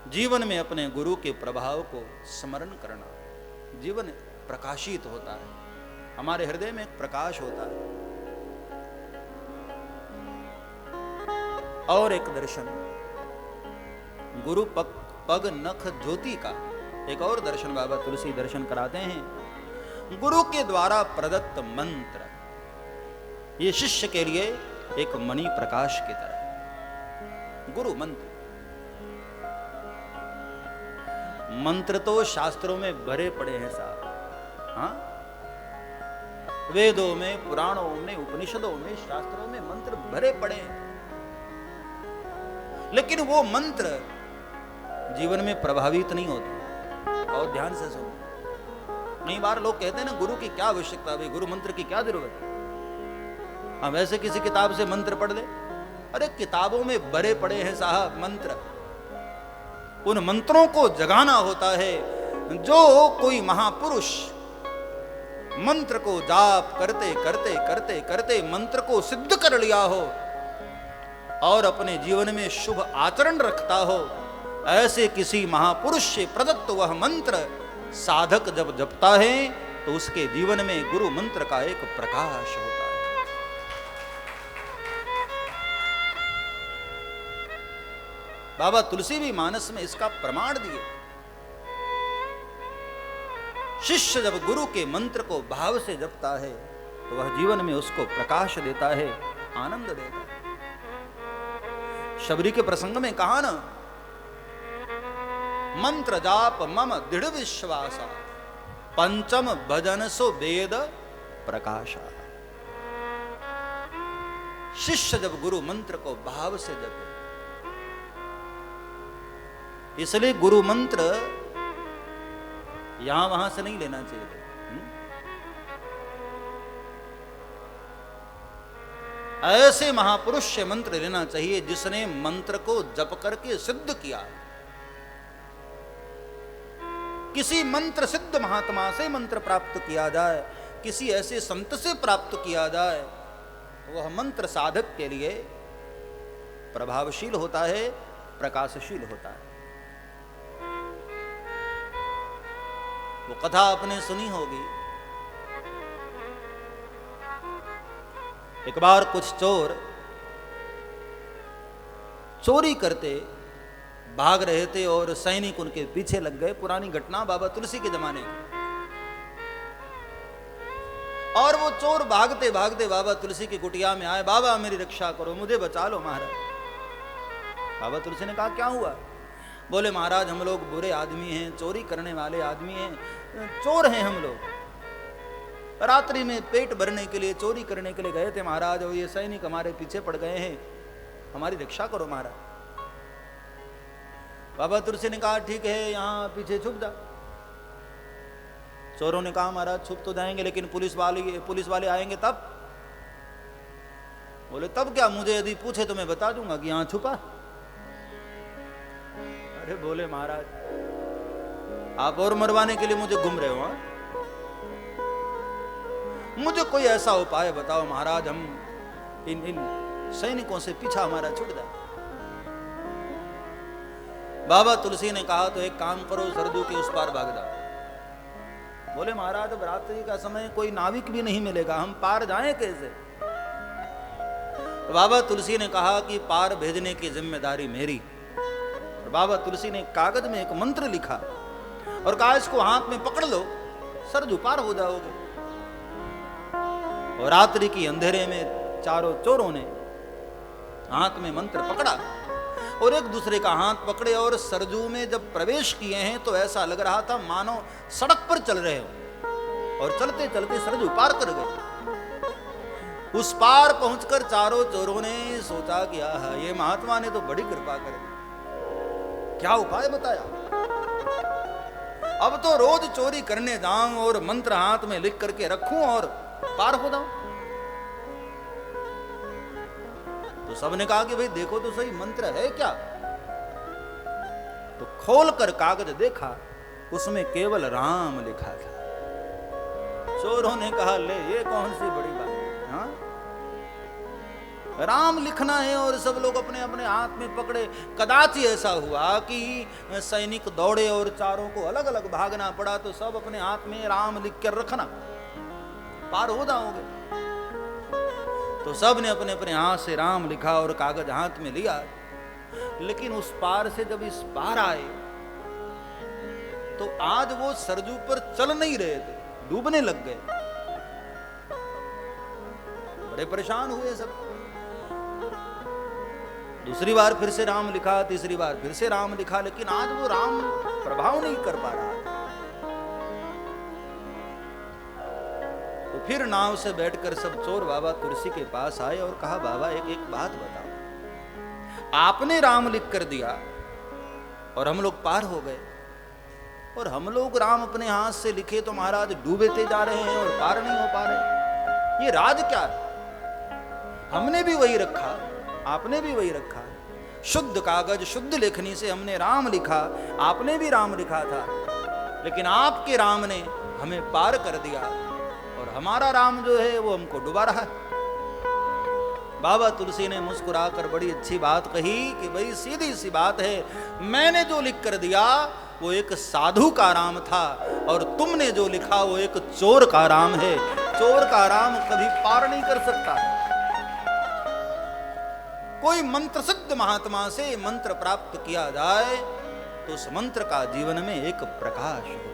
जीवन में अपने गुरु के प्रभाव को स्मरण करना, जीवन प्रकाशित होता है, हमारे हृदय में एक प्रकाश होता है। और एक दर्शन, गुरु पग नख ज्योति का एक और दर्शन बाबा तुलसी दर्शन कराते हैं। गुरु के द्वारा प्रदत्त मंत्र ये शिष्य के लिए एक मणि प्रकाश की तरह। गुरु मंत्र, मंत्र तो शास्त्रों में भरे पड़े हैं साहब, हाँ, वेदों में, पुराणों में, उपनिषदों में, शास्त्रों में मंत्र भरे पड़े हैं, लेकिन वो मंत्र जीवन में प्रभावित नहीं होते। और ध्यान से सुनो, कई बार लोग कहते हैं ना, गुरु की क्या आवश्यकता है, गुरु मंत्र की क्या जरूरत है, हम वैसे किसी किताब से मंत्र पढ़ ले। अरे किताबों में भरे पड़े हैं साहब मंत्र, उन मंत्रों को जगाना होता है। जो कोई महापुरुष मंत्र को जाप करते करते करते करते मंत्र को सिद्ध कर लिया हो और अपने जीवन में शुभ आचरण रखता हो, ऐसे किसी महापुरुष से प्रदत्त वह मंत्र साधक जब जपता है तो उसके जीवन में गुरु मंत्र का एक प्रकाश होता है। बाबा तुलसी भी मानस में इसका प्रमाण दिए। शिष्य जब गुरु के मंत्र को भाव से जपता है तो वह जीवन में उसको प्रकाश देता है, आनंद देता है। शबरी के प्रसंग में कहा ना, मंत्र जाप मम दृढ़ विश्वासा, पंचम भजन सो वेद प्रकाशा। शिष्य जब गुरु मंत्र को भाव से जपे, इसलिए गुरु मंत्र यहां वहां से नहीं लेना चाहिए। ऐसे महापुरुष से मंत्र लेना चाहिए जिसने मंत्र को जप करके सिद्ध किया। किसी मंत्र सिद्ध महात्मा से मंत्र प्राप्त किया जाए, किसी ऐसे संत से प्राप्त किया जाए, वह मंत्र साधक के लिए प्रभावशील होता है, प्रकाशशील होता है। वो कथा आपने सुनी होगी। एक बार कुछ चोर चोरी करते भाग रहे थे और सैनिक उनके पीछे लग गए। पुरानी घटना, बाबा तुलसी के जमाने की। और वो चोर भागते भागते बाबा तुलसी की कुटिया में आए। बाबा मेरी रक्षा करो, मुझे बचा लो महाराज। बाबा तुलसी ने कहा क्या हुआ? बोले महाराज हम लोग बुरे आदमी हैं, चोरी करने वाले आदमी हैं, चोर हैं हम लोग। रात्रि में पेट भरने के लिए चोरी करने के लिए गए थे महाराज, और ये सैनिक हमारे पीछे पड़ गए हैं, हमारी रक्षा करो महाराज। बाबा तुलसी ने कहा ठीक है, यहाँ पीछे छुप जा। चोरों ने कहा महाराज छुप तो जाएंगे, लेकिन पुलिस वाले आएंगे तब। बोले तब क्या, मुझे यदि पूछे तो मैं बता दूंगा कि यहाँ छुपा। अरे बोले महाराज आप और मरवाने के लिए मुझे घूम रहे हो? मुझे कोई ऐसा उपाय बताओ महाराज, हम इन सैनिकों से पीछा हमारा छूट जाए। बाबा तुलसी ने कहा तो एक काम करो, सरजू के उस पार भाग जाओ। बोले महाराज अब रात्रि का समय, कोई नाविक भी नहीं मिलेगा, हम पार जाएं कैसे? तो बाबा तुलसी ने कहा कि पार भेजने की जिम्मेदारी मेरी। बाबा तुलसी ने कागज में एक मंत्र लिखा और कहा इसको हाथ में पकड़ लो, सरजू पार हो जाओगे। और रात्रि की अंधेरे में चारों चोरों ने हाथ में मंत्र पकड़ा और एक दूसरे का हाथ पकड़े, और सरजू में जब प्रवेश किए हैं तो ऐसा लग रहा था मानो सड़क पर चल रहे हो, और चलते चलते सरजू पार कर गए। उस पार पहुंचकर चारों चोरों ने सोचा कि आहा ये महात्मा ने तो बड़ी कृपा कर दी, क्या उपाय बताया। अब तो रोज चोरी करने जाऊं और मंत्र हाथ में लिख करके रखूं और पार हो जाऊं। तो सबने कहा कि भाई देखो तो सही मंत्र है क्या। तो खोलकर कागज देखा, उसमें केवल राम लिखा था। चोरों ने कहा ले ये कौन सी बड़ी बात है, हाँ? राम लिखना है और सब लोग अपने अपने हाथ में पकड़े। कदाचित ऐसा हुआ कि सैनिक दौड़े और चारों को अलग अलग भागना पड़ा, तो सब अपने हाथ में राम लिख कर रखना, पार हो जाओगे। तो सब ने अपने अपने हाथ से राम लिखा और कागज हाथ में लिया। लेकिन उस पार से जब इस पार आए तो आज वो सरजू पर चल नहीं रहे थे, डूबने लग गए। बड़े परेशान हुए सब। दूसरी बार फिर से राम लिखा, तीसरी बार फिर से राम लिखा, लेकिन आज वो राम प्रभाव नहीं कर पा रहा। तो फिर नाव से बैठकर सब चोर बाबा तुलसी के पास आए और कहा, बाबा एक बात बताओ, आपने राम लिख कर दिया और हम लोग पार हो गए, और हम लोग राम अपने हाथ से लिखे तो महाराज डूबेते जा रहे हैं और पार नहीं हो पा रहे, ये राज क्या है? हमने भी वही रखा, आपने भी वही रखा, शुद्ध कागज शुद्ध लेखनी से हमने राम लिखा, आपने भी राम लिखा था, लेकिन आपके राम ने हमें पार कर दिया और हमारा राम जो है वो हमको डुबा रहा है। बाबा तुलसी ने मुस्कुराकर बड़ी अच्छी बात कही कि भाई सीधी सी बात है, मैंने जो लिख कर दिया वो एक साधु का राम था और तुमने जो लिखा वो एक चोर का राम है। चोर का राम कभी पार नहीं कर सकता। कोई मंत्र सिद्ध महात्मा से मंत्र प्राप्त किया जाए तो उस मंत्र का जीवन में एक प्रकाश हो।